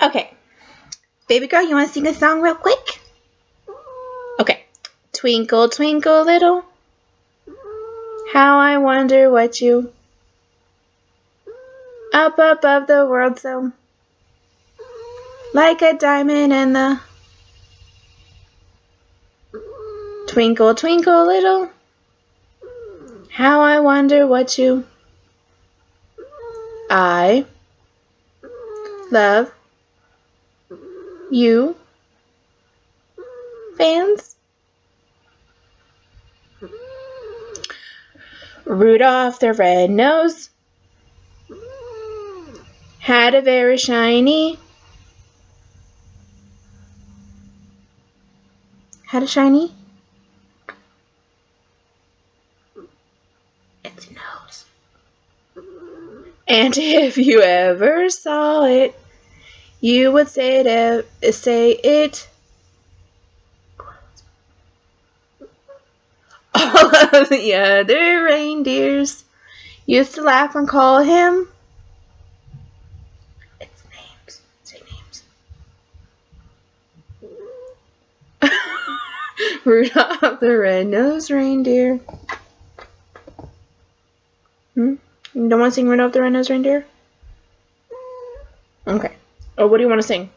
Okay. Baby girl, you want to sing a song real quick? Okay. Twinkle, twinkle, little. How I wonder what you. Up above the world so. Like a diamond in the. Twinkle, twinkle, little. How I wonder what you. I love you, fans. Rudolph the red-nosed had a very shiny. Had a shiny. Its nose. And if you ever saw it, you would say it. All of the other reindeers used to laugh and call him its names. Say names. Rudolph the red-nosed reindeer. You don't want to sing Rudolph the Red-Nosed Reindeer? Okay. Oh, what do you want to sing?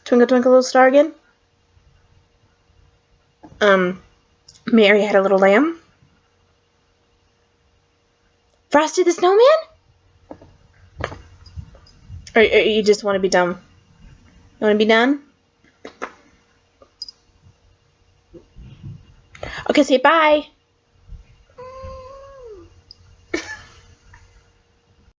Twinkle, twinkle, little star again? Mary had a little lamb? Frosty the Snowman? Or you just want to be done? You want to be done? Okay, say bye.